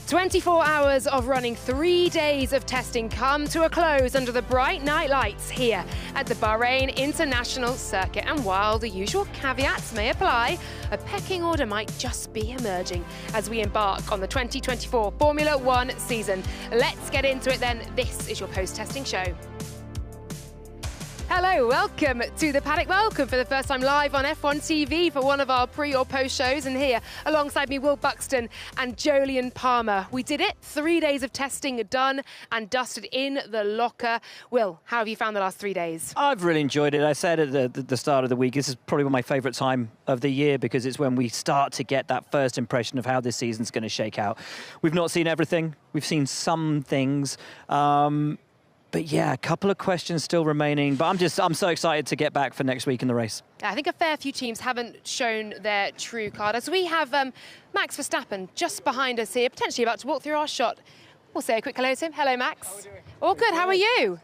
24 hours of running, 3 days of testing come to a close under the bright night lights here at the Bahrain International Circuit. And while the usual caveats may apply, a pecking order might just be emerging as we embark on the 2024 Formula One season. Let's get into it then. This is your post-testing show. Hello, welcome to the paddock. Welcome for the first time live on F1 TV for one of our pre or post shows. And here alongside me, Will Buxton and Jolyon Palmer. We did it. 3 days of testing done and dusted in the locker. Will, how have you found the last 3 days? I've really enjoyed it. I said at the start of the week, this is probably my favourite time of the year because it's when we start to get that first impression of how this season's going to shake out. We've not seen everything. We've seen some things. But yeah, a couple of questions still remaining. But I'm so excited to get back for next week in the race. I think a fair few teams haven't shown their true card. As we have Max Verstappen just behind us here, potentially about to walk through our shot. We'll say a quick hello to him. Hello, Max. How are we doing? All good. How are you?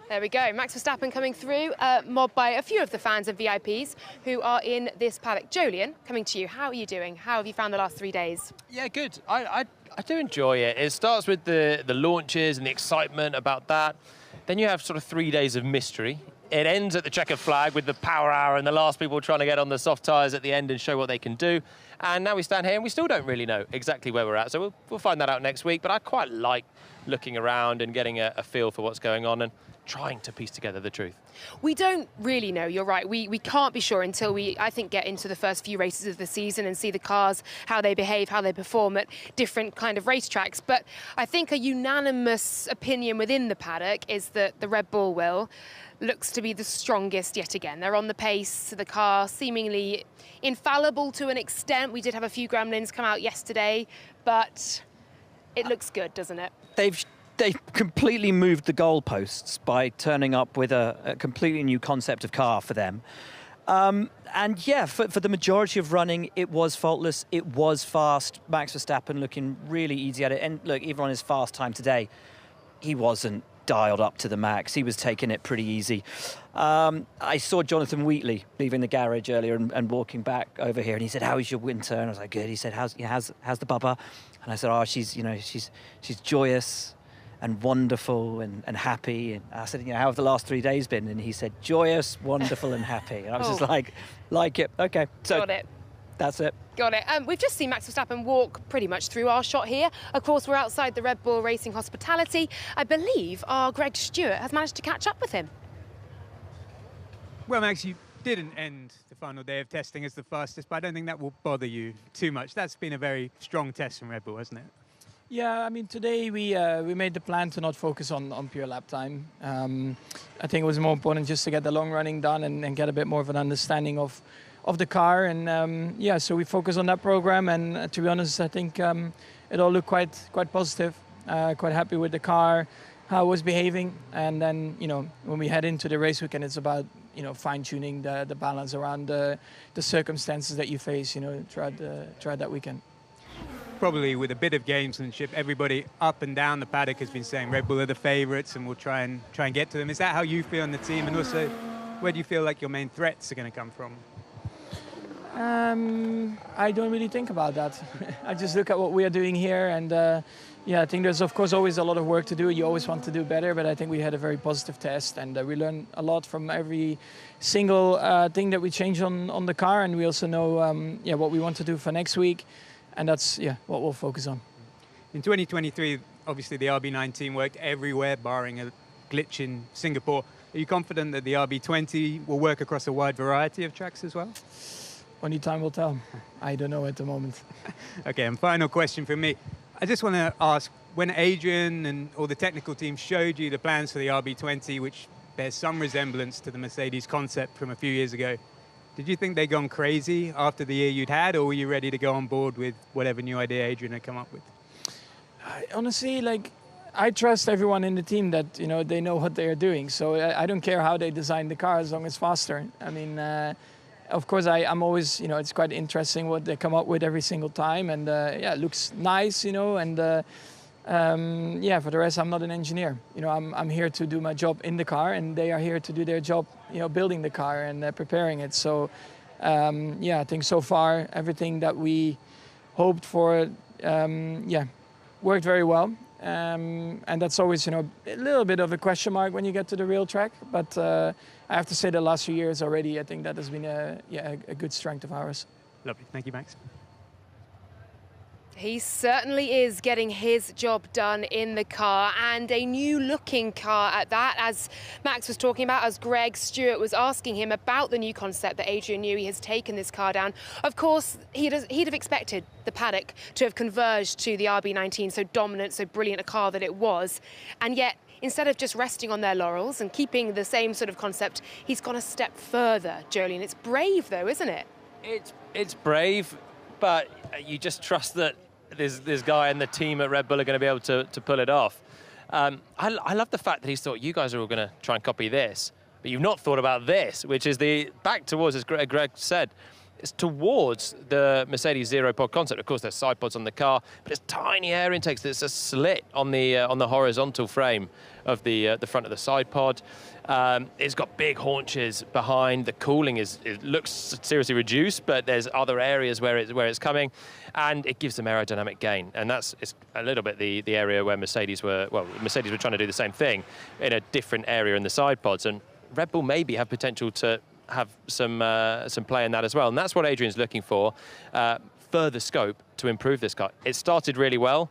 There we go. Max Verstappen coming through, mobbed by a few of the fans and VIPs who are in this paddock. Jolyon, coming to you. How are you doing? How have you found the last 3 days? Yeah, good. I do enjoy it. It starts with the launches and the excitement about that. Then you have sort of 3 days of mystery. It ends at the checkered flag with the power hour and the last people trying to get on the soft tyres at the end and show what they can do. And now we stand here and we still don't really know exactly where we're at. So we'll find that out next week. But I quite like looking around and getting a feel for what's going on and trying to piece together the truth. We don't really know, you're right. We can't be sure until we, I think, get into the first few races of the season and see the cars, how they behave, how they perform at different kind of racetracks. But I think a unanimous opinion within the paddock is that the Red Bull looks to be the strongest yet again. They're on the pace, the car seemingly infallible to an extent. We did have a few gremlins come out yesterday, but it looks good, doesn't it? They've completely moved the goalposts by turning up with a completely new concept of car for them. And yeah, for the majority of running, it was faultless. It was fast. Max Verstappen looking really easy at it. And look, even on his fast time today, he wasn't dialed up to the max. He was taking it pretty easy. I saw Jonathan Wheatley leaving the garage earlier and walking back over here, and he said, "How is your winter?" And I was like, "Good." He said, "How's the bubba?" And I said, "Oh, she's joyous and wonderful and happy." And I said, "How have the last 3 days been?" And he said, "Joyous, wonderful and happy." And I was just like it. Okay, so got it. That's it. Got it. We've just seen Max Verstappen walk pretty much through our shot here. Of course, we're outside the Red Bull Racing Hospitality. I believe our Greg Stewart has managed to catch up with him. Well, Max, you didn't end the final day of testing as the fastest, but I don't think that will bother you too much. That's been a very strong test from Red Bull, hasn't it? Yeah, I mean, today we made the plan to not focus on pure lap time. I think it was more important just to get the long running done and get a bit more of an understanding of the car. And yeah, so we focused on that program. And to be honest, I think it all looked quite positive. Quite happy with the car, how it was behaving. And then, when we head into the race weekend, it's about fine-tuning the balance around the circumstances that you face throughout that weekend. Probably with a bit of gamesmanship, everybody up and down the paddock has been saying Red Bull are the favourites and we'll try and get to them. Is that how you feel on the team? And also, where do you feel like your main threats are going to come from? I don't really think about that. I just look at what we are doing here, and yeah, I think there's of course always a lot of work to do. You always want to do better, but I think we had a very positive test, and we learned a lot from every single thing that we changed on the car, and we also know what we want to do for next week. And that's what we'll focus on. In 2023, obviously the RB19 worked everywhere, barring a glitch in Singapore. Are you confident that the RB20 will work across a wide variety of tracks as well? Only time will tell. I don't know at the moment. Okay, and final question from me. I just want to ask, when Adrian and all the technical team showed you the plans for the RB20, which bears some resemblance to the Mercedes concept from a few years ago, did you think they'd gone crazy after the year you'd had, or were you ready to go on board with whatever new idea Adrian had come up with? Honestly, I trust everyone in the team that they know what they are doing. So I don't care how they design the car as long as it's faster. I mean, of course, I'm always it's quite interesting what they come up with every single time, and it looks nice, and. For the rest, I'm not an engineer. I'm here to do my job in the car, and they are here to do their job, building the car and preparing it. So, I think so far everything that we hoped for, worked very well. And that's always, a little bit of a question mark when you get to the real track. But I have to say the last few years already, I think that has been a good strength of ours. Lovely. Thank you, Max. He certainly is getting his job done in the car, and a new-looking car at that, as Max was talking about, as Greg Stewart was asking him about the new concept that Adrian Newey has taken this car down. Of course, he'd have expected the paddock to have converged to the RB19, so dominant, so brilliant a car that it was, and yet instead of just resting on their laurels and keeping the same sort of concept, he's gone a step further, Jolien. It's brave, though, isn't it? It's brave, but you just trust that this guy and the team at Red Bull are going to be able to pull it off. I love the fact that he's thought, you guys are all going to try and copy this, but you've not thought about this, which is back towards, as Greg said, it's towards the Mercedes zero pod concept. Of course, there's side pods on the car, but it's tiny air intakes. There's a slit on the horizontal frame of the front of the side pod. It's got big haunches behind. The cooling it looks seriously reduced, but there's other areas where it's coming, and it gives them aerodynamic gain. And it's a little bit the area where Mercedes were trying to do the same thing in a different area in the side pods, and Red Bull maybe have potential to have some play in that as well. And that's what Adrian's looking for, further scope to improve this car. It started really well,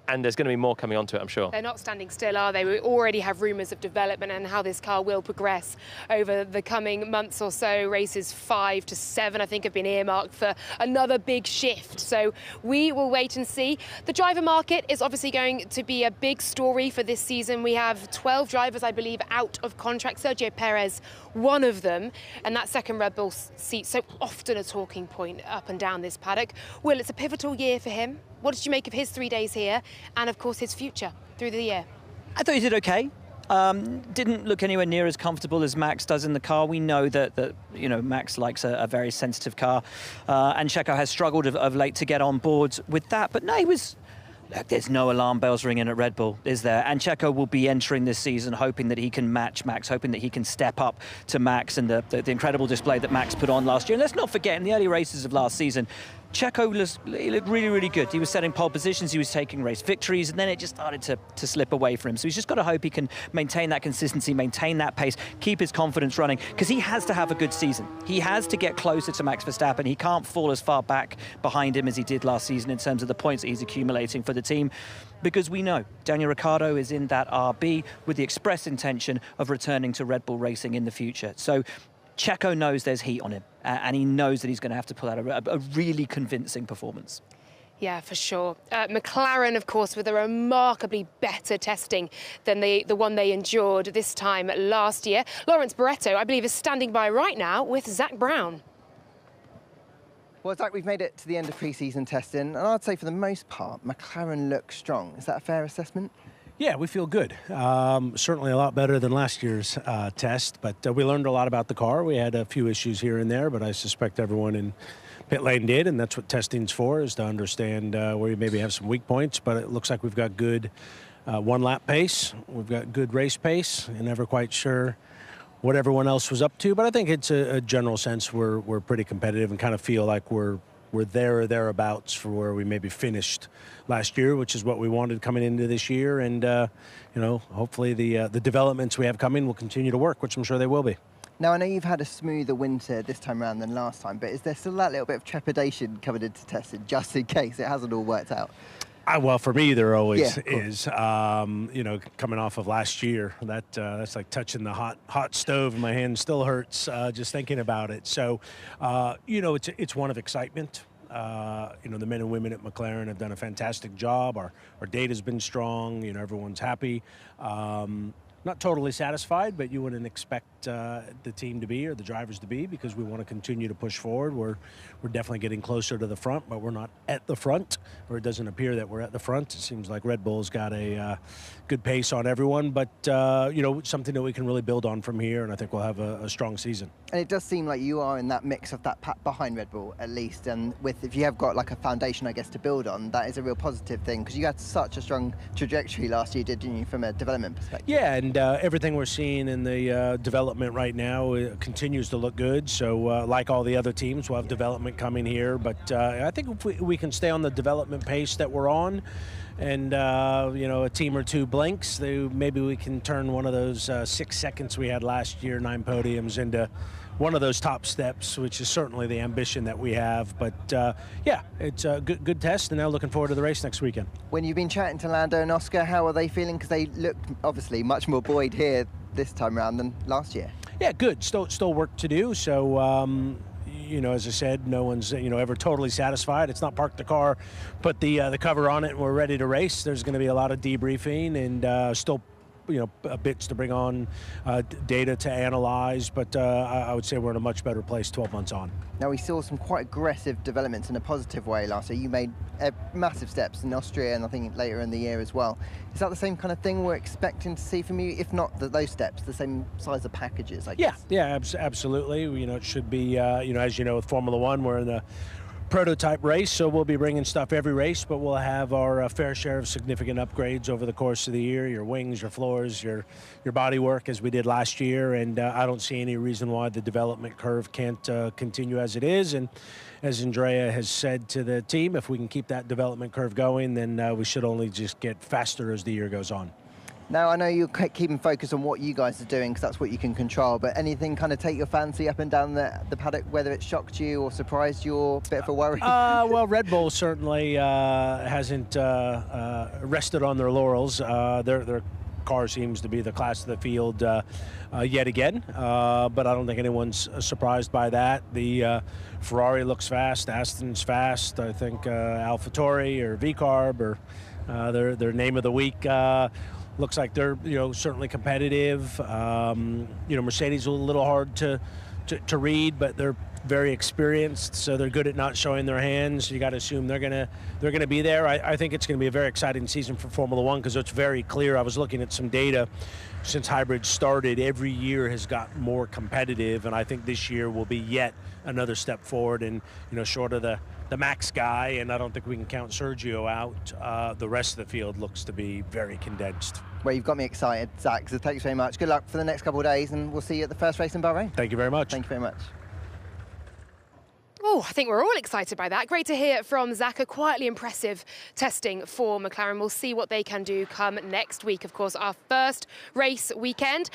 and there's going to be more coming onto it, I'm sure. They're not standing still, are they? We already have rumours of development and how this car will progress over the coming months or so. Races 5 to 7, I think, have been earmarked for another big shift. So we will wait and see. The driver market is obviously going to be a big story for this season. We have 12 drivers, I believe, out of contract. Sergio Perez, one of them, and that second Red Bull seat, so often a talking point up and down this paddock. Will, it's a pivotal year for him. What did you make of his 3 days here and, of course, his future through the year? I thought he did okay. Didn't look anywhere near as comfortable as Max does in the car. We know that Max likes a very sensitive car, and Checo has struggled of late to get on board with that. But no, there's no alarm bells ringing at Red Bull, is there? And Checo will be entering this season hoping that he can match Max, hoping that he can step up to Max and the incredible display that Max put on last year. And let's not forget, in the early races of last season, Checo looked really, really good. He was setting pole positions, he was taking race victories, and then it just started to slip away from him. So he's just got to hope he can maintain that consistency, maintain that pace, keep his confidence running, because he has to have a good season. He has to get closer to Max Verstappen. He can't fall as far back behind him as he did last season in terms of the points that he's accumulating for the team, because we know Daniel Ricciardo is in that RB with the express intention of returning to Red Bull racing in the future. So Checo knows there's heat on him, and he knows that he's going to have to pull out a really convincing performance. Yeah, for sure. McLaren, of course, with a remarkably better testing than the one they endured this time last year. Lawrence Barretto, I believe, is standing by right now with Zach Brown. Well, Zach, we've made it to the end of pre-season testing, and I'd say for the most part, McLaren looks strong. Is that a fair assessment? Yeah, we feel good. Certainly a lot better than last year's test, but we learned a lot about the car. We had a few issues here and there, but I suspect everyone in pit lane did, and that's what testing's for, is to understand where you maybe have some weak points. But it looks like we've got good one-lap pace. We've got good race pace. You're never quite sure what everyone else was up to, but I think it's a general sense we're pretty competitive and kind of feel like we're there or thereabouts for where we maybe finished last year, which is what we wanted coming into this year. And, hopefully the developments we have coming will continue to work, which I'm sure they will be. Now, I know you've had a smoother winter this time around than last time, but is there still that little bit of trepidation coming into testing just in case it hasn't all worked out? Well, for me, there always is. Coming off of last year, that's like touching the hot stove, and my hand still hurts just thinking about it. So, it's one of excitement. The men and women at McLaren have done a fantastic job. Our data's been strong. Everyone's happy. Not totally satisfied, but you wouldn't expect the team to be, or the drivers to be, because we want to continue to push forward. We're definitely getting closer to the front, but we're not at the front, or it doesn't appear that we're at the front. It seems like Red Bull's got a good pace on everyone, but something that we can really build on from here, and I think we'll have a strong season. And it does seem like you are in that mix of that pack behind Red Bull, at least, and if you have got like a foundation, I guess, to build on, that is a real positive thing, because you had such a strong trajectory last year, didn't you, from a development perspective? Yeah, and everything we're seeing in the development development right now continues to look good. So like all the other teams, we'll have development coming here. But I think if we can stay on the development pace that we're on, and a team or two blinks, maybe we can turn one of those 6 seconds we had last year, 9 podiums, into one of those top steps, which is certainly the ambition that we have. But yeah, it's a good test, and now looking forward to the race next weekend. When you've been chatting to Lando and Oscar, how are they feeling? Because they looked obviously much more buoyed here this time around than last year. Yeah, good. Still work to do. So as I said, no one's ever totally satisfied. It's not park the car, put the cover on it, and we're ready to race. There's going to be a lot of debriefing and still bits to bring on, data to analyze, but I would say we're in a much better place 12 months on. Now, we saw some quite aggressive developments in a positive way last year. You made massive steps in Austria and I think later in the year as well. Is that the same kind of thing we're expecting to see from you? If not those steps, the same size of packages, I guess? Yeah, absolutely. It should be, as you know, with Formula One, we're in the prototype race, so we'll be bringing stuff every race, but we'll have our fair share of significant upgrades over the course of the year, your wings, your floors, your body work, as we did last year, and I don't see any reason why the development curve can't continue as it is. And as Andrea has said to the team, if we can keep that development curve going, then we should only just get faster as the year goes on. Now, I know you're keeping focus on what you guys are doing because that's what you can control, but anything kind of take your fancy up and down the paddock, whether it shocked you or surprised you or a bit of a worry? Well, Red Bull certainly hasn't rested on their laurels. Their car seems to be the class of the field yet again, but I don't think anyone's surprised by that. The Ferrari looks fast, Aston's fast. I think AlphaTauri or VCarb or their name of the week looks like they're certainly competitive. Mercedes a little hard to read, but they're very experienced, so they're good at not showing their hands. You got to assume they're gonna be there. I think it's going to be a very exciting season for Formula One because it's very clear. I was looking at some data since hybrid started. Every year has gotten more competitive, and I think this year will be yet another step forward. And short of the Max guy, and I don't think we can count Sergio out, the rest of the field looks to be very condensed. Well, you've got me excited, Zach, so thanks very much. Good luck for the next couple of days, and we'll see you at the first race in Bahrain. Thank you very much. Thank you very much. Oh, I think we're all excited by that. Great to hear from Zach. A quietly impressive testing for McLaren. We'll see what they can do come next week. Of course, our first race weekend.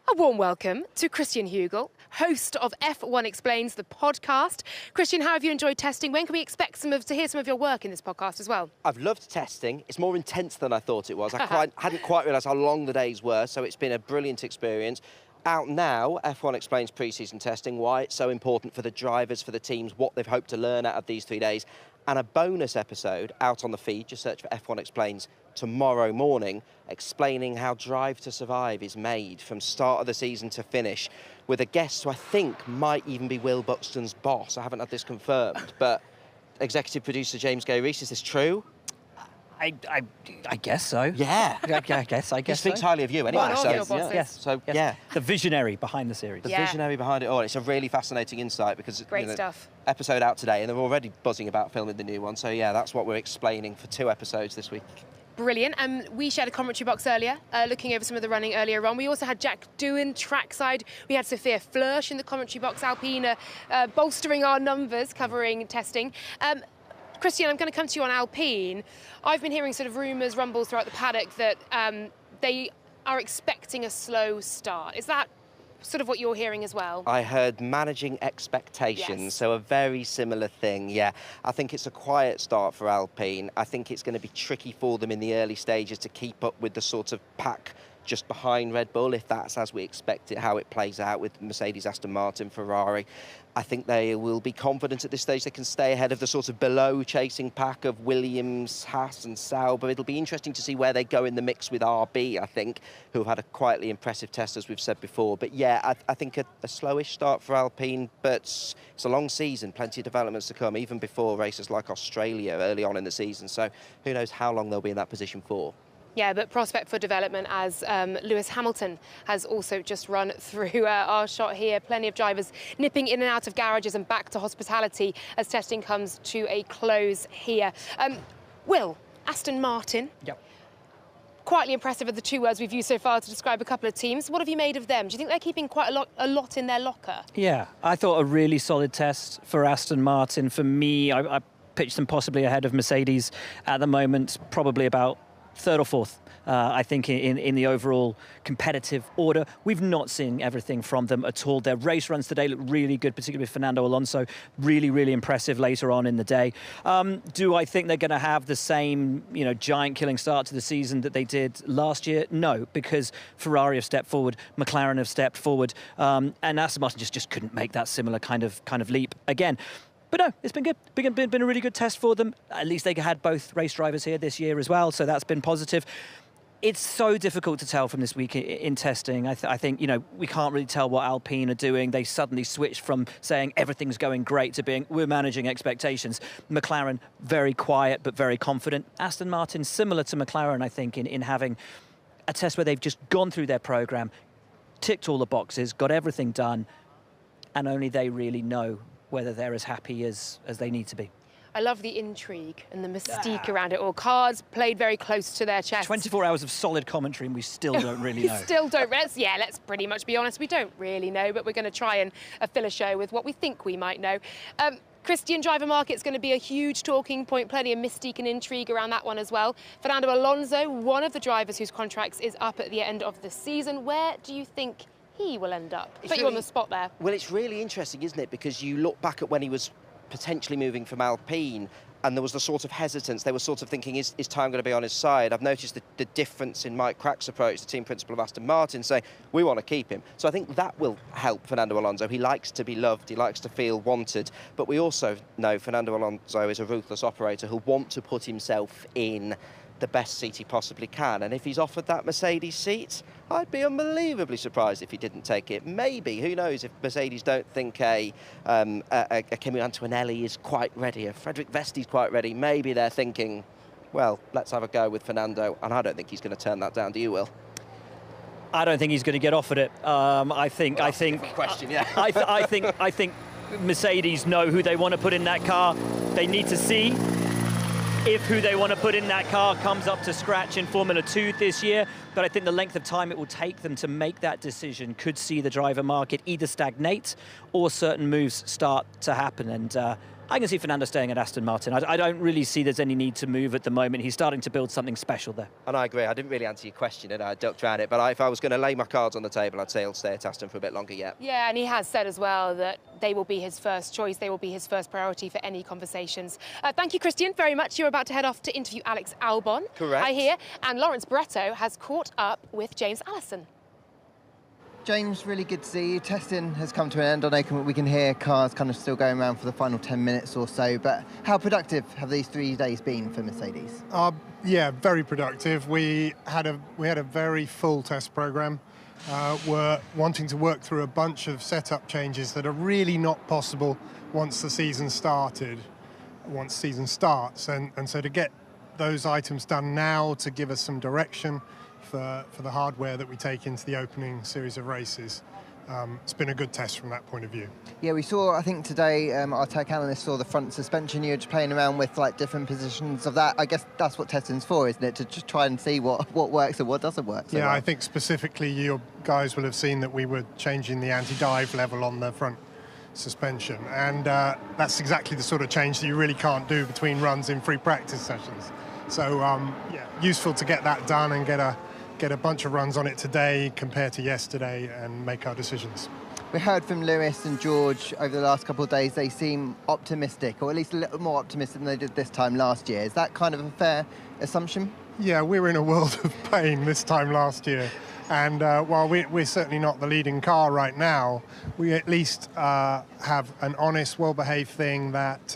A warm welcome to Christian Hugel, host of F1 Explains, the podcast. Christian, how have you enjoyed testing? When can we expect to hear some of your work in this podcast as well? I've loved testing. It's more intense than I thought it was. I hadn't quite realised how long the days were, so it's been a brilliant experience. Out now, F1 Explains pre-season testing, why it's so important for the drivers, for the teams, what they've hoped to learn out of these 3 days, and a bonus episode out on the feed. Just search for F1 Explains tomorrow morning, explaining how Drive to Survive is made from start of the season to finish, with a guest who I think might even be Will Buxton's boss. I haven't had this confirmed, but executive producer James Gay-Rees, is this true? I guess so. Yeah. I guess He speaks highly of you anyway. Well, Yes. Yeah. The visionary behind the series. The visionary behind it all. It's a really fascinating insight because Great stuff. Episode out today, and they're already buzzing about filming the new one. So yeah, that's what we're explaining for 2 episodes this week. Brilliant. We shared a commentary box earlier, looking over some of the running earlier on. We also had Jack Doohan trackside. We had Sophia Flörsch in the commentary box. Alpine bolstering our numbers, covering testing. Christian, I'm going to come to you on Alpine. I've been hearing sort of rumours, rumbles throughout the paddock that they are expecting a slow start. Is that sort of what you're hearing as well? I heard managing expectations, yes. So a very similar thing, yeah. I think it's a quiet start for Alpine. I think it's going to be tricky for them in the early stages to keep up with the sort of pack just behind Red Bull, if that's as we expect it, how it plays out with Mercedes, Aston Martin, Ferrari. I think they will be confident at this stage they can stay ahead of the sort of below chasing pack of Williams, Haas and Sauber. It'll be interesting to see where they go in the mix with RB, I think, who have had a quietly impressive test, as we've said before. But yeah, I think a slowish start for Alpine, but it's a long season, plenty of developments to come, even before races like Australia early on in the season. So who knows how long they'll be in that position for. Yeah, but prospect for development as Lewis Hamilton has also just run through our shot here. Plenty of drivers nipping in and out of garages and back to hospitality as testing comes to a close here. Will, Aston Martin. Yep. quietly impressive are the two words we've used so far to describe a couple of teams. What have you made of them? Do you think they're keeping quite a lot in their locker? Yeah, I thought a really solid test for Aston Martin. For me, I pitched them possibly ahead of Mercedes at the moment, probably about third or fourth. I think in the overall competitive order. We've not seen everything from them at all. Their race runs today look really good, particularly with Fernando Alonso. Really, really impressive later on in the day. Do I think they're going to have the same, giant killing start to the season that they did last year? No, because Ferrari have stepped forward, McLaren have stepped forward, and Aston Martin just couldn't make that similar kind of leap again. But no, it's been good. Been a really good test for them. At least they had both race drivers here this year as well, so that's been positive. It's so difficult to tell from this week in testing. I think, we can't really tell what Alpine are doing. They suddenly switched from saying everything's going great to being, we're managing expectations. McLaren, very quiet but very confident. Aston Martin, similar to McLaren, I think, in having a test where they've just gone through their programme, ticked all the boxes, got everything done, and only they really know whether they're as happy as they need to be. I love the intrigue and the mystique around it all. Cards played very close to their chest. 24 hours of solid commentary and we still don't really know. Still don't. Let's pretty much be honest. We don't really know, but we're going to try and fill a show with what we think we might know. Christian, driver market's going to be a huge talking point, plenty of mystique and intrigue around that one as well. Fernando Alonso, one of the drivers whose contracts is up at the end of the season. Where do you think he will end up? Put you on the spot there. Well, it's really interesting, isn't it? Because you look back at when he was potentially moving from Alpine, and there was the sort of hesitance. They were sort of thinking, is time going to be on his side? I've noticed the difference in Mike Crack's approach, the team principal of Aston Martin, saying, we want to keep him. So I think that will help Fernando Alonso. He likes to be loved, he likes to feel wanted, but we also know Fernando Alonso is a ruthless operator who'll want to put himself in the best seat he possibly can, and if he's offered that Mercedes seat, I'd be unbelievably surprised if he didn't take it. Maybe, who knows, if Mercedes don't think a Kimi Antonelli is quite ready, a Frederick Vesti's quite ready, maybe they're thinking, well, let's have a go with Fernando, and I don't think he's going to turn that down. Do you, Will? I don't think he's going to get offered it. I think question, yeah. I think Mercedes know who they want to put in that car. They need to see if who they want to put in that car comes up to scratch in Formula 2 this year. But I think the length of time it will take them to make that decision could see the driver market either stagnate or certain moves start to happen. And I can see Fernando staying at Aston Martin. I don't really see there's any need to move at the moment. He's starting to build something special there. And I agree. I didn't really answer your question, and I ducked around it. But if I was going to lay my cards on the table, I'd say he'll stay at Aston for a bit longer yet. Yeah, and he has said as well that they will be his first choice. They will be his first priority for any conversations. Thank you, Christian, very much. You're about to head off to interview Alex Albon. Correct. I hear. And Lawrence Barretto has caught up with James Allison. James, really good to see you. Testing has come to an end. I know we can hear cars kind of still going around for the final 10 minutes or so, but how productive have these 3 days been for Mercedes? Yeah, very productive. We had a very full test program. We're wanting to work through a bunch of setup changes that are really not possible once the season starts. And so to get those items done now to give us some direction for the hardware that we take into the opening series of races. It's been a good test from that point of view. Yeah, we saw, I think today, our tech analyst saw the front suspension. You were just playing around with like different positions of that. I guess that's what testing's for, isn't it? To just try and see what works and what doesn't work. So yeah, well. I think specifically you guys will have seen that we were changing the anti-dive level on the front suspension. And that's exactly the sort of change that you really can't do between runs in free practice sessions. So, yeah, useful to get that done and get a bunch of runs on it today compared to yesterday and make our decisions. We heard from Lewis and George over the last couple of days. They seem optimistic, or at least a little more optimistic than they did this time last year. Is that kind of a fair assumption? Yeah, we were in a world of pain this time last year. And while we're certainly not the leading car right now, we at least have an honest, well-behaved thing that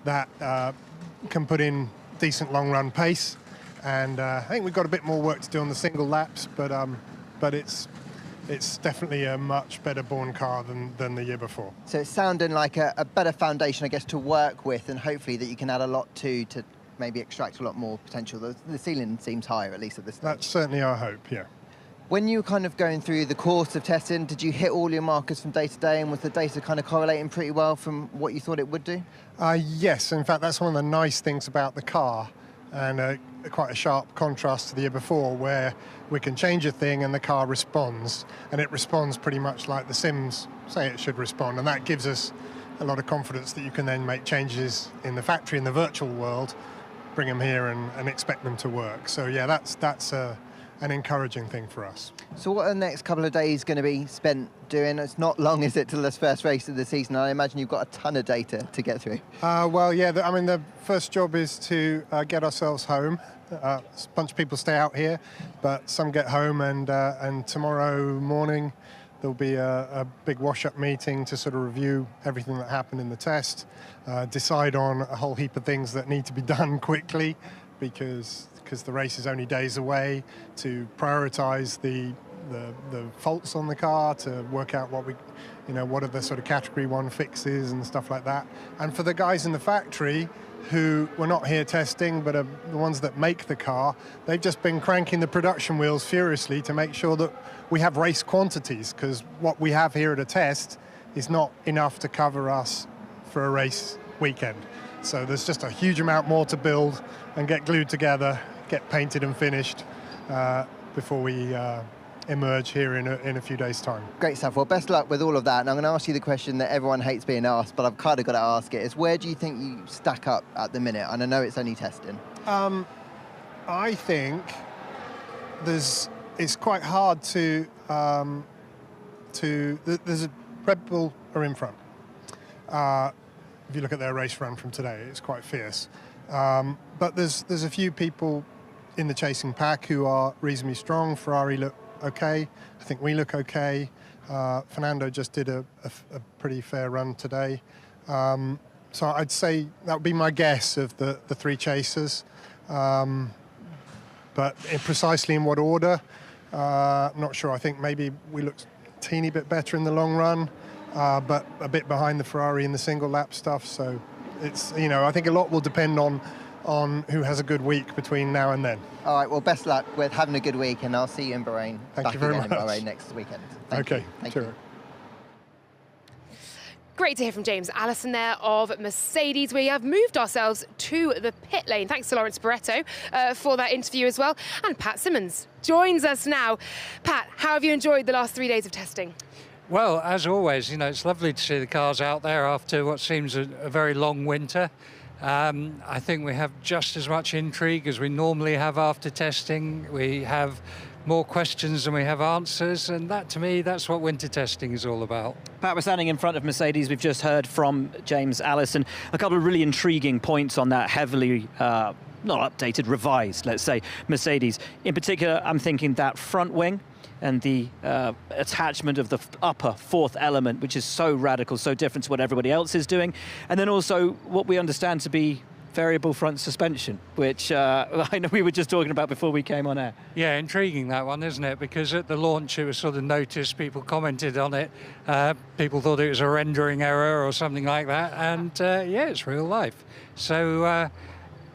can put in decent long-run pace. And I think we've got a bit more work to do on the single laps, but it's definitely a much better born car than the year before. So it's sounding like a better foundation, I guess, to work with, and hopefully that you can add a lot to maybe extract a lot more potential. The ceiling seems higher, at least at this stage. That's certainly our hope, yeah. When you were kind of going through the course of testing, did you hit all your markers from day to day, and was the data kind of correlating pretty well from what you thought it would do? Yes, in fact, that's one of the nice things about the car. and quite a sharp contrast to the year before, where we can change a thing and the car responds, and it responds pretty much like the sims say it should respond, and that gives us a lot of confidence that you can then make changes in the factory, in the virtual world, bring them here and expect them to work. So yeah, that's an encouraging thing for us. So what are the next couple of days going to be spent doing? It's not long, is it, till this first race of the season? I imagine you've got a ton of data to get through. Well, yeah, I mean, the first job is to get ourselves home. A bunch of people stay out here, but some get home, and tomorrow morning there'll be a big wash-up meeting to sort of review everything that happened in the test, decide on a whole heap of things that need to be done quickly, because the race is only days away, to prioritise the faults on the car, to work out what are the sort of category 1 fixes and stuff like that. And for the guys in the factory who were not here testing, but are the ones that make the car, they've just been cranking the production wheels furiously to make sure that we have race quantities, because what we have here at a test is not enough to cover us for a race weekend. So there's just a huge amount more to build and get glued together, get painted and finished before we emerge here in a few days' time. Great stuff. Well, best luck with all of that. And I'm going to ask you the question that everyone hates being asked, but I've kind of got to ask it, is where do you think you stack up at the minute? And I know it's only testing. I think it's quite hard to there's Red Bull are in front. If you look at their race run from today, it's quite fierce. But there's a few people in the chasing pack who are reasonably strong. Ferrari look okay. I think we look okay. Fernando just did a pretty fair run today. So I'd say that would be my guess of the three chasers. But precisely in what order, I'm not sure. I think maybe we look a teeny bit better in the long run, but a bit behind the Ferrari in the single lap stuff. So it's, I think a lot will depend on who has a good week between now and then. All right, well, best luck with having a good week, and I'll see you in Bahrain. Thank you very much. In Bahrain next weekend. Thank you. Thank you. Great to hear from James Allison there of Mercedes. We have moved ourselves to the pit lane. Thanks to Lawrence Barretto for that interview as well. And Pat Simmons joins us now. Pat, how have you enjoyed the last 3 days of testing? Well, as always, it's lovely to see the cars out there after what seems a very long winter. I think we have just as much intrigue as we normally have after testing. We have more questions than we have answers, and that, to me, that's what winter testing is all about. Pat, we're standing in front of Mercedes. We've just heard from James Allison. A couple of really intriguing points on that heavily, not updated, revised, let's say, Mercedes. In particular, I'm thinking that front wing and the attachment of the upper fourth element, which is so radical, so different to what everybody else is doing. And then also what we understand to be variable front suspension, which I know we were just talking about before we came on air. Yeah, intriguing that one, isn't it? Because at the launch it was sort of noticed, people commented on it, people thought it was a rendering error or something like that, and yeah, it's real life. So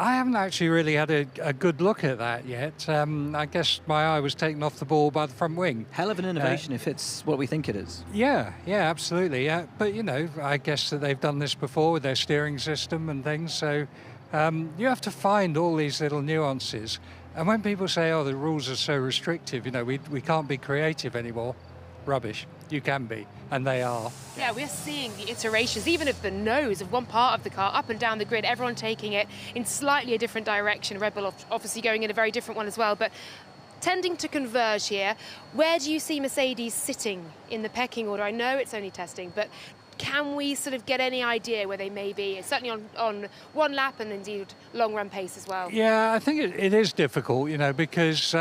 I haven't actually really had a good look at that yet. I guess my eye was taken off the ball by the front wing. Hell of an innovation if it's what we think it is. Yeah, absolutely. Yeah. But, I guess that they've done this before with their steering system and things. So you have to find all these little nuances. And when people say, oh, the rules are so restrictive, we can't be creative anymore, rubbish. You can be, and they are. Yeah, we're seeing the iterations, even of the nose of one part of the car, up and down the grid, everyone taking it in slightly a different direction. Red Bull obviously going in a very different one as well, but tending to converge here. Where do you see Mercedes sitting in the pecking order? I know it's only testing, but can we sort of get any idea where they may be, certainly on one lap and indeed long run pace as well? Yeah, I think it is difficult, because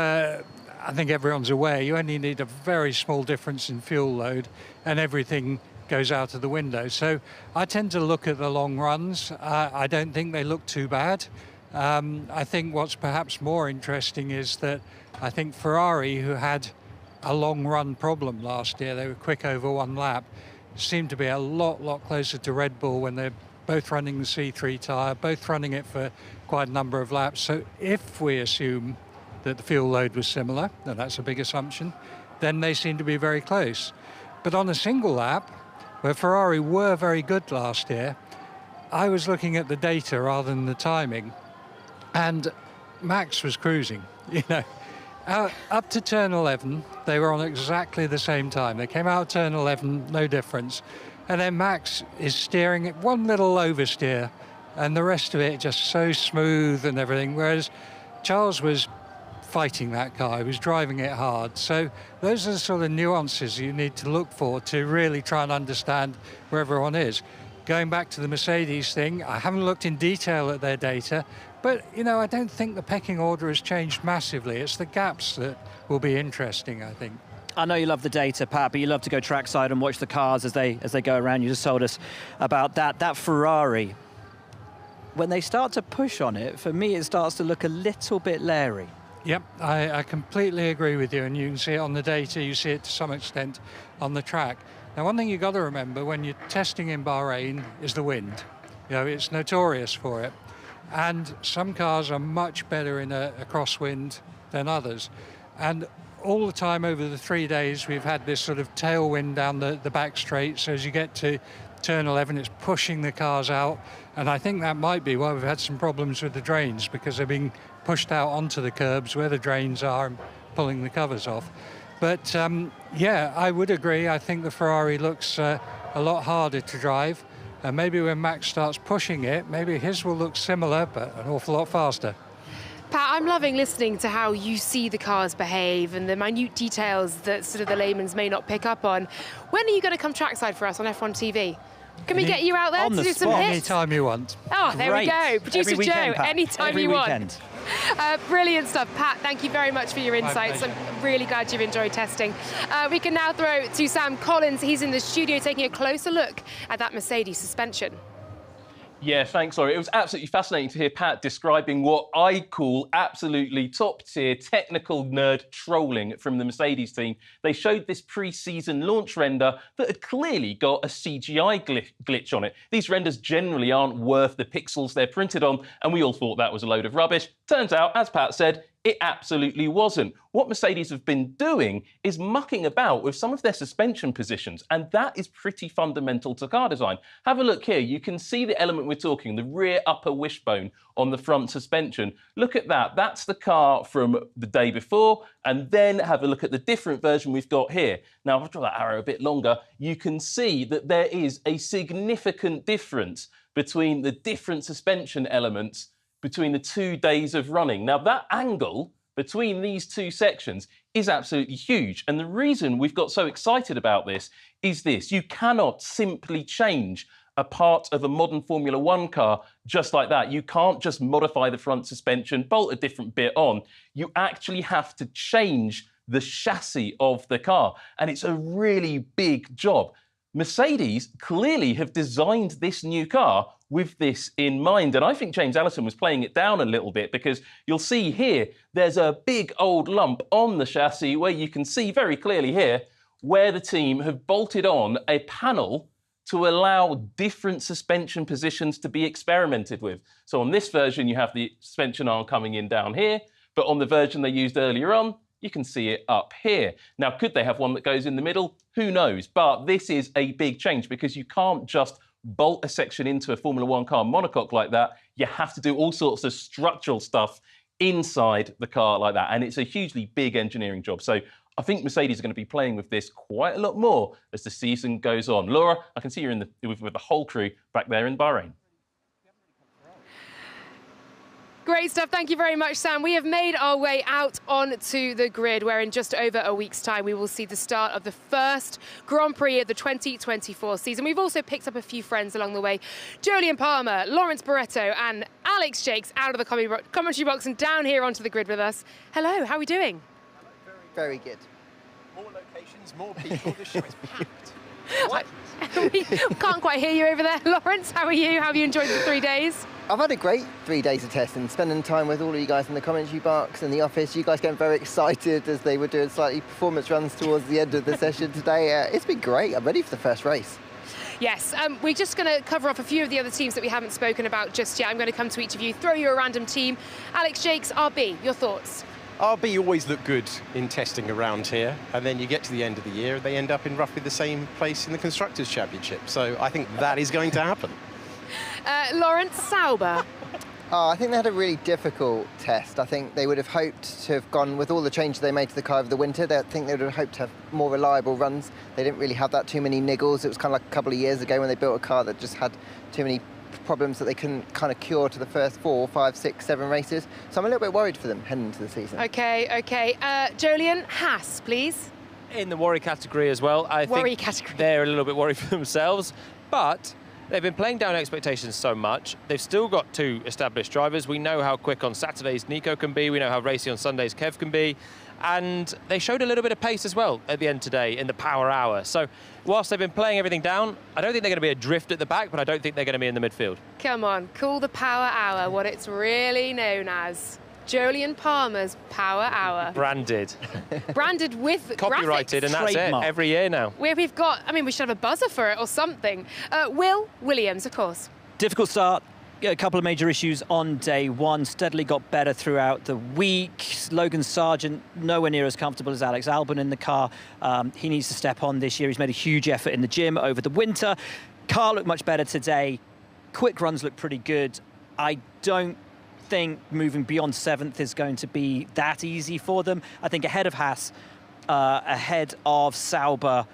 I think everyone's aware you only need a very small difference in fuel load and everything goes out of the window. So I tend to look at the long runs. I don't think they look too bad. I think what's perhaps more interesting is that I think Ferrari, who had a long run problem last year, they were quick over one lap, seemed to be a lot closer to Red Bull when they're both running the C3 tyre, both running it for quite a number of laps. So if we assume that the fuel load was similar, and that's a big assumption, then they seem to be very close. But on a single lap, where Ferrari were very good last year, I was looking at the data rather than the timing. And Max was cruising, you know. Up to turn 11, they were on exactly the same time. They came out of turn 11, no difference. And then Max is steering it one little oversteer, and the rest of it just so smooth and everything, whereas Charles was fighting that car, he was driving it hard. So those are the sort of nuances you need to look for to really try and understand where everyone is. Going back to the Mercedes thing, I haven't looked in detail at their data, but, you know, I don't think the pecking order has changed massively. It's the gaps that will be interesting, I think. I know you love the data, Pat, but you love to go trackside and watch the cars as they go around. You just told us about that. That Ferrari, when they start to push on it, for me, it starts to look a little bit leery. Yep, I completely agree with you, and you can see it on the data, you see it to some extent on the track. Now, one thing you've got to remember when you're testing in Bahrain is the wind. You know, it's notorious for it. And some cars are much better in a crosswind than others. And all the time over the 3 days, we've had this sort of tailwind down the back straight. So as you get to turn 11, it's pushing the cars out. And I think that might be why we've had some problems with the drains, because they're being pushed out onto the curbs where the drains are and pulling the covers off. But yeah, I would agree. I think the Ferrari looks a lot harder to drive. And maybe when Max starts pushing it, maybe his will look similar, but an awful lot faster. Pat, I'm loving listening to how you see the cars behave and the minute details that sort of the layman's may not pick up on. When are you going to come trackside for us on F1 TV? Can we get you out there to do some hits? Anytime you want. Oh, there we go. Producer weekend, Joe, Pat. anytime Every you weekend. want. Brilliant stuff. Pat, thank you very much for your insights. I'm really glad you've enjoyed testing. We can now throw to Sam Collins. He's in the studio taking a closer look at that Mercedes suspension. Yeah, thanks, Laurie. It was absolutely fascinating to hear Pat describing what I call absolutely top-tier technical nerd trolling from the Mercedes team. They showed this pre-season launch render that had clearly got a CGI glitch on it. These renders generally aren't worth the pixels they're printed on, and we all thought that was a load of rubbish. Turns out, as Pat said, it absolutely wasn't. What Mercedes have been doing is mucking about with some of their suspension positions, and that is pretty fundamental to car design. Have a look here. You can see the element we're talking, the rear upper wishbone on the front suspension. Look at that. That's the car from the day before, and then have a look at the different version we've got here. Now, if I draw that arrow a bit longer, you can see that there is a significant difference between the different suspension elements between the 2 days of running. Now, that angle between these two sections is absolutely huge. And the reason we've got so excited about this is this. You cannot simply change a part of a modern Formula One car just like that. You can't just modify the front suspension, bolt a different bit on. You actually have to change the chassis of the car. And it's a really big job. Mercedes clearly have designed this new car with this in mind. And I think James Allison was playing it down a little bit, because you'll see here, there's a big old lump on the chassis where you can see very clearly here where the team have bolted on a panel to allow different suspension positions to be experimented with. So on this version, you have the suspension arm coming in down here, but on the version they used earlier on, you can see it up here. Now, could they have one that goes in the middle? Who knows? But this is a big change, because you can't just bolt a section into a Formula One car monocoque like that. You have to do all sorts of structural stuff inside the car like that. And it's a hugely big engineering job. So I think Mercedes are going to be playing with this quite a lot more as the season goes on. Laura, I can see you're with the whole crew back there in Bahrain. Great stuff. Thank you very much, Sam. We have made our way out onto the grid, where in just over a week's time we will see the start of the first Grand Prix of the 2024 season. We've also picked up a few friends along the way. Jolyon Palmer, Lawrence Barretto and Alex Jakes out of the commentary box and down here onto the grid with us. Hello, how are we doing? Very good. More locations, more people. The show is packed. What? We can't quite hear you over there. Lawrence, how are you? How have you enjoyed the 3 days? I've had a great 3 days of testing, spending time with all of you guys in the commentary box and the office. You guys getting very excited as they were doing slightly performance runs towards the end of the session today. It's been great. I'm ready for the first race. Yes, we're just going to cover off a few of the other teams that we haven't spoken about just yet. I'm going to come to each of you, throw you a random team. Alex Jakes, RB, your thoughts? RB always look good in testing around here, and then you get to the end of the year, they end up in roughly the same place in the Constructors' Championship. So I think that is going to happen. Lawrence, Sauber. I think they had a really difficult test. I think they would have hoped to have gone with all the changes they made to the car over the winter. I think they would have hoped to have more reliable runs. They didn't really have that too many niggles. It was kind of like a couple of years ago when they built a car that just had too many problems that they couldn't kind of cure to the first 4, 5, 6, 7 races. So I'm a little bit worried for them heading into the season. Okay. Jolyon, Haas, please. In the worry category as well. I think they're a little bit worried for themselves, but they've been playing down expectations so much. They've still got 2 established drivers. We know how quick on Saturdays Nico can be. We know how racy on Sundays Kev can be. And they showed a little bit of pace as well at the end today in the power hour. So whilst they've been playing everything down, I don't think they're going to be adrift at the back, but I don't think they're going to be in the midfield. Come on, call the power hour what it's really known as. Jolyon Palmer's Power Hour. Branded. Branded with copyrighted, graphics. and that's it, every year now. We've got, I mean, we should have a buzzer for it or something. Will Williams, of course. Difficult start. A couple of major issues on day 1. Steadily got better throughout the week. Logan Sargent nowhere near as comfortable as Alex Albon in the car. He needs to step on this year. He's made a huge effort in the gym over the winter. Car looked much better today. Quick runs look pretty good. I don't think moving beyond 7th is going to be that easy for them. I think ahead of Haas, ahead of Sauber,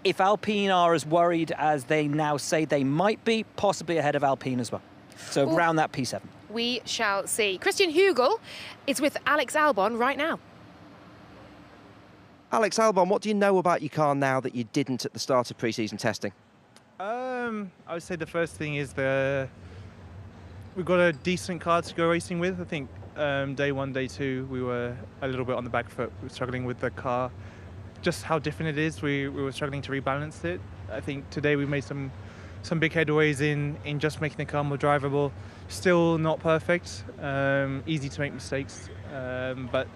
if Alpine are as worried as they now say they might be, possibly ahead of Alpine as well. So round that P7. We shall see. Christian Hugel is with Alex Albon right now. Alex Albon, what do you know about your car now that you didn't at the start of pre-season testing? I would say the first thing is we've got a decent car to go racing with. I think day 1, day 2, we were a little bit on the back foot. We were struggling with the car. Just how different it is, we were struggling to rebalance it. I think today we made some big headways in just making the car more drivable. Still not perfect, easy to make mistakes, but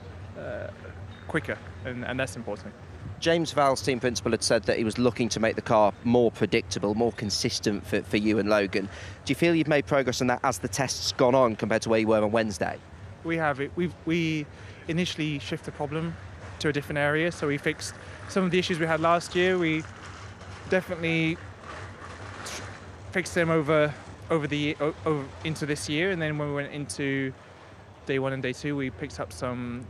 quicker, and that's important. James Vowles, team principal, had said that he was looking to make the car more predictable, more consistent for you and Logan. Do you feel you've made progress on that as the test's gone on compared to where you were on Wednesday? We have it. We initially shifted the problem to a different area, so we fixed some of the issues we had last year. We definitely fixed them over into this year, and then when we went into day 1 and day 2, we picked up some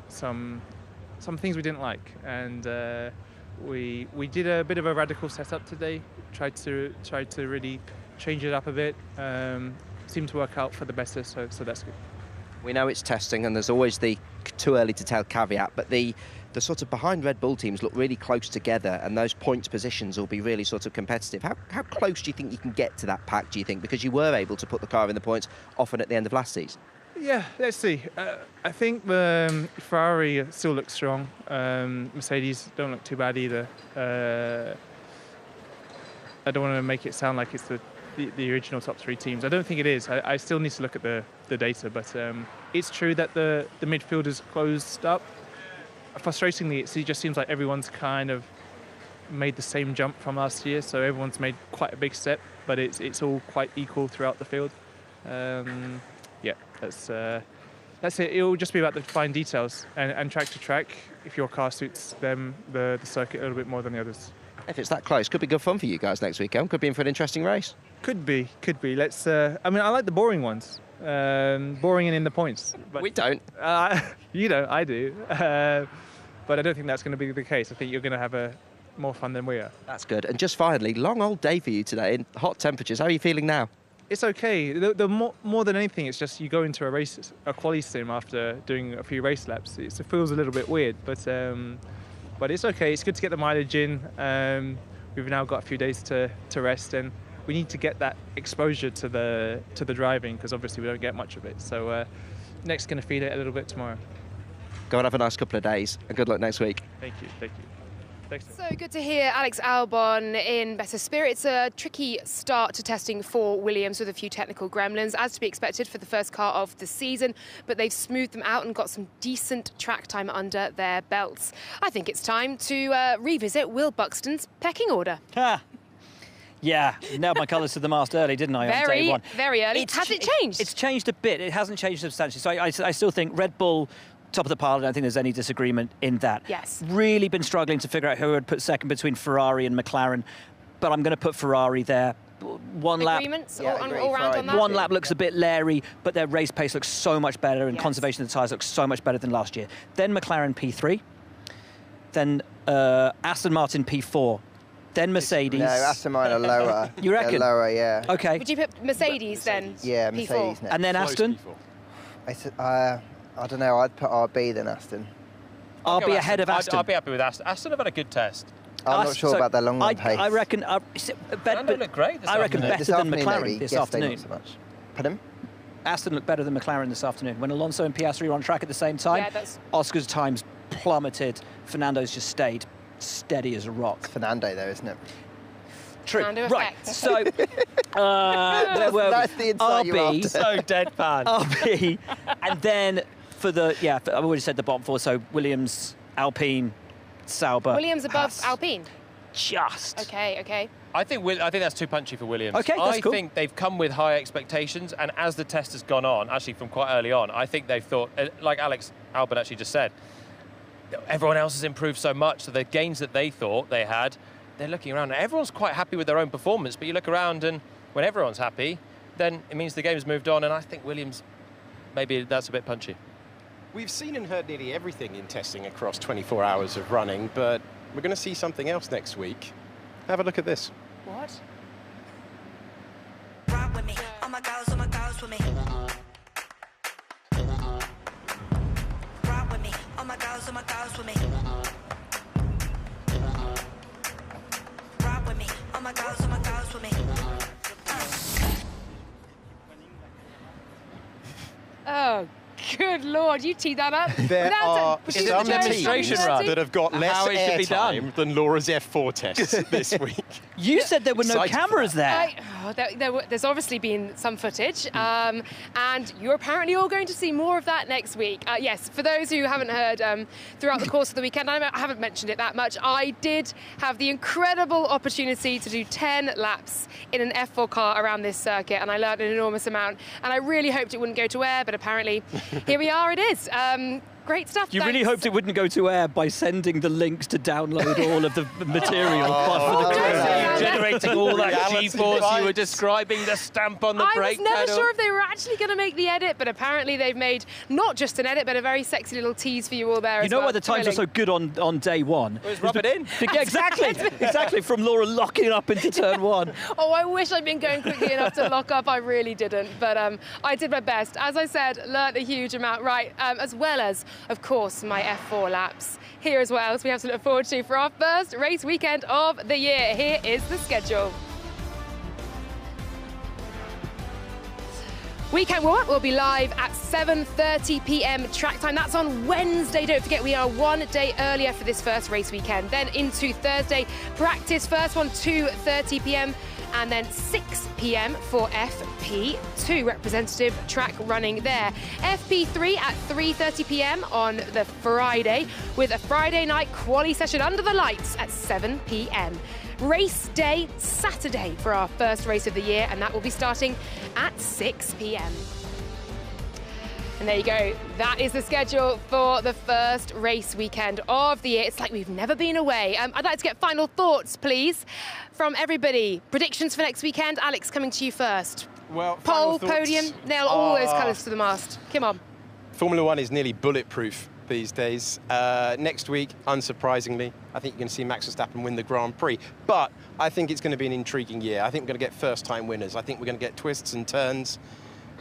things we didn't like, and we did a bit of a radical setup today. Tried to really change it up a bit. Seemed to work out for the better, so that's good. We know it's testing, and there's always the too early to tell caveat, but the sort of behind Red Bull teams look really close together, and those points positions will be really sort of competitive. How close do you think you can get to that pack, do you think? Because you were able to put the car in the points often at the end of last season. Yeah, let's see. I think the Ferrari still looks strong. Mercedes don't look too bad either. I don't want to make it sound like it's the original top 3 teams. I don't think it is. I still need to look at the data, but it's true that the midfield is closed up. Frustratingly, it just seems like everyone's kind of made the same jump from last year, so everyone's made quite a big step, but it's all quite equal throughout the field. Yeah, that's it. It'll just be about the fine details and track to track. If your car suits them, the circuit a little bit more than the others. If it's that close, could be good fun for you guys next weekend. Could be in for an interesting race. Could be. Let's. I mean, I like the boring ones. Boring and in the points. But we don't. You know, I do. But I don't think that's going to be the case. I think you're going to have more fun than we are. That's good. And just finally, long old day for you today in hot temperatures. How are you feeling now? It's okay. The more than anything, it's just you go into a quali sim after doing a few race laps. It feels a little bit weird, but it's okay. It's good to get the mileage in. We've now got a few days to rest, and we need to get that exposure to the driving, because obviously we don't get much of it. So Nick's going to feed it a little bit tomorrow. Go and have a nice couple of days, and good luck next week. Thank you. Thanks. So good to hear Alex Albon in better spirits. A tricky start to testing for Williams with a few technical gremlins, as to be expected for the first car of the season, but they've smoothed them out and got some decent track time under their belts. I think it's time to revisit Will Buxton's pecking order. Yeah, nailed my colours to the mast early, didn't I, on day 1? Very early. Has it changed? It's changed a bit. It hasn't changed substantially. So I still think Red Bull, top of the pile. I don't think there's any disagreement in that. Yes. Really been struggling to figure out who would put second between Ferrari and McLaren, but I'm going to put Ferrari there. one lap. Agreements Yeah, all round on that? One lap looks a bit leery, but their race pace looks so much better, and conservation of the tyres looks so much better than last year. Then McLaren P3, then Aston Martin P4, then Mercedes. No, Aston Martin are lower. You reckon? They're lower, yeah. Okay. Would you put Mercedes then? Yeah, P4? Mercedes next. And then Aston? I don't know, I'd put RB then Aston. RB ahead of Aston. I'd be happy with Aston. Aston have had a good test. I'm not sure about their long run pace. I reckon. They look great this I reckon afternoon. better than McLaren maybe. this Yesterday, afternoon. not so much. Pardon? Aston looked better than McLaren this afternoon. When Alonso and Piastri were on track at the same time, Oscar's times plummeted. Fernando's just stayed steady as a rock. It's Fernando, though, isn't it? True. Fernando Right. effect. So, where were That's the insight you're RB. after. So deadpan. RB, and then for the I've already said the bottom four. So Williams, Alpine, Sauber. Williams above Haas. Alpine. Just. Okay. I think that's too punchy for Williams. Okay, that's cool. I think they've come with high expectations, and as the test has gone on, actually from quite early on, I think they've thought, like Alex Albon actually just said, everyone else has improved so much, so the gains that they thought they had, they're looking around, and everyone's quite happy with their own performance, but you look around, and when everyone's happy, then it means the game's moved on, and I think Williams, maybe that's a bit punchy. We've seen and heard nearly everything in testing across 24 hours of running, but we're going to see something else next week. Have a look at this. What? Rock with me. Oh my girls with me. Rock with me. Oh my girls with me. Rock with me. Oh my girls with me. Oh, good Lord, you teed that up. There are was some the teams run? that have got less How it should be airtime than Laura's F4 tests this week. You said there were no Excited cameras there. There's obviously been some footage, and you're apparently all going to see more of that next week. Yes, for those who haven't heard, throughout the course of the weekend, I haven't mentioned it that much, I did have the incredible opportunity to do 10 laps in an F4 car around this circuit, and I learned an enormous amount, and I really hoped it wouldn't go to air, but apparently here we are, it is. Great stuff. You really hoped it wouldn't go to air by sending the links to download all of the material. For the Generating all that G-force you were describing, the stamp on the brake pedal. I was never sure if they were actually going to make the edit, but apparently they've made not just an edit, but a very sexy little tease for you all there. You know why the times are so good on day one? Just rub it in. Exactly. From Laura locking up into turn one. Oh, I wish I'd been going quickly enough to lock up. I really didn't, but I did my best. As I said, learnt a huge amount. Right, as well as, of course, my F4 laps here as well. So we have to look forward to for our first race weekend of the year. Here is the schedule. Weekend warm-up will be live at 7:30 p.m. track time. That's on Wednesday. Don't forget, we are one day earlier for this first race weekend. Then into Thursday, practice first one 2:30 p.m. and then 6 p.m. for FP2, representative track running there. FP3 at 3:30 p.m. on the Friday, with a Friday night quali session under the lights at 7 p.m. Race day Saturday for our first race of the year, and that will be starting at 6 p.m. And there you go. That is the schedule for the first race weekend of the year. It's like we've never been away. I'd like to get final thoughts, please, from everybody. Predictions for next weekend. Alex, coming to you first. Well, pole, podium, nail all those colours to the mast. Come on. Formula One is nearly bulletproof these days. Next week, unsurprisingly, I think you're going to see Max Verstappen win the Grand Prix. But I think it's going to be an intriguing year. I think we're going to get first-time winners. I think we're going to get twists and turns.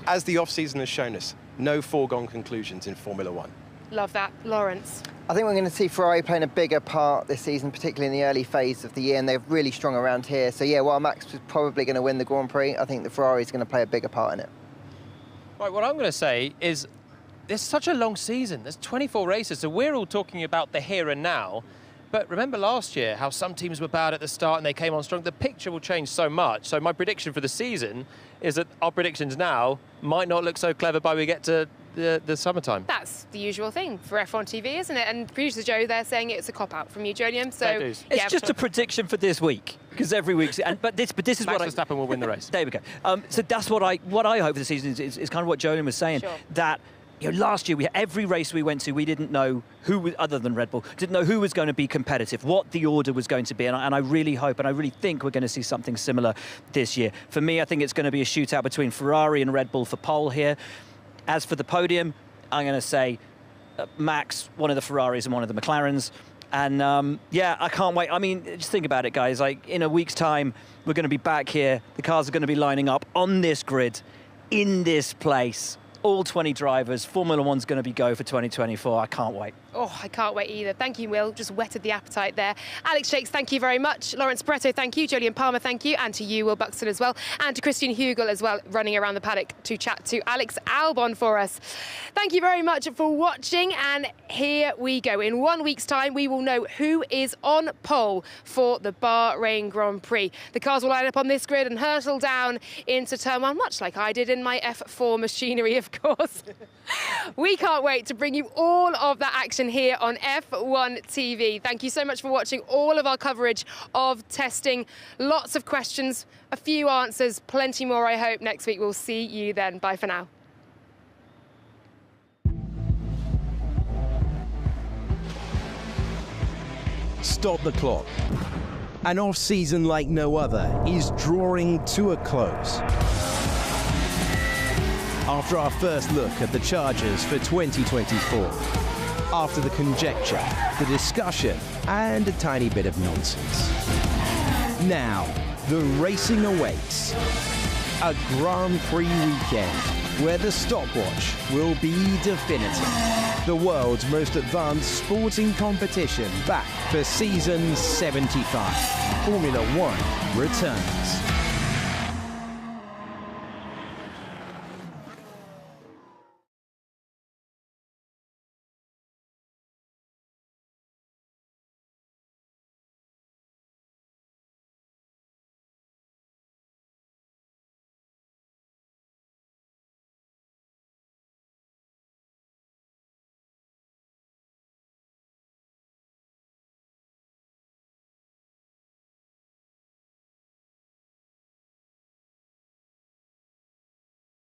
As the off-season has shown us, no foregone conclusions in Formula One. Love that. Lawrence. I think we're going to see Ferrari playing a bigger part this season, particularly in the early phase of the year, and they're really strong around here. So yeah, while Max is probably going to win the Grand Prix, I think the Ferrari is going to play a bigger part in it. Right, what I'm going to say is there's such a long season. There's 24 races, so we're all talking about the here and now. But remember last year how some teams were bad at the start and they came on strong. The picture will change so much. So my prediction for the season is that our predictions now might not look so clever by we get to the summertime. That's the usual thing for F1 TV, isn't it? And producer Joe, they're saying it's a cop-out from you, Jodium. So it's just a prediction for this week, because every week's. But this is Max what Verstappen will win the race. There we go. So that's what I hope for the season is kind of what Jodium was saying. Sure. That last year, every race we went to, we didn't know who, other than Red Bull, didn't know who was going to be competitive, what the order was going to be. And I really hope and I really think we're going to see something similar this year. For me, I think it's going to be a shootout between Ferrari and Red Bull for pole here. As for the podium, I'm going to say Max, one of the Ferraris and one of the McLarens. And I can't wait. I mean, just think about it, guys. Like, in a week's time, we're going to be back here. The cars are going to be lining up on this grid, in this place. All 20 drivers. Formula One's going to be go for 2024. I can't wait. Oh, I can't wait either. Thank you, Will. Just whetted the appetite there. Alex Shakes, thank you very much. Lawrence Barretto, thank you. Jolyon Palmer, thank you. And to you, Will Buxton, as well. And to Christian Hugel as well, running around the paddock to chat to Alex Albon for us. Thank you very much for watching. And here we go. In 1 week's time, we will know who is on pole for the Bahrain Grand Prix. The cars will line up on this grid and hurtle down into turn one, much like I did in my F4 machinery, of course. We can't wait to bring you all of that action here on F1 TV. Thank you so much for watching all of our coverage of testing. Lots of questions, a few answers, plenty more, I hope. Next week, we'll see you then. Bye for now. Stop the clock. An off-season like no other is drawing to a close. After our first look at the Chargers for 2024, after the conjecture, the discussion, and a tiny bit of nonsense. Now, the racing awaits. A Grand Prix weekend where the stopwatch will be definitive. The world's most advanced sporting competition back for season 75. Formula One returns.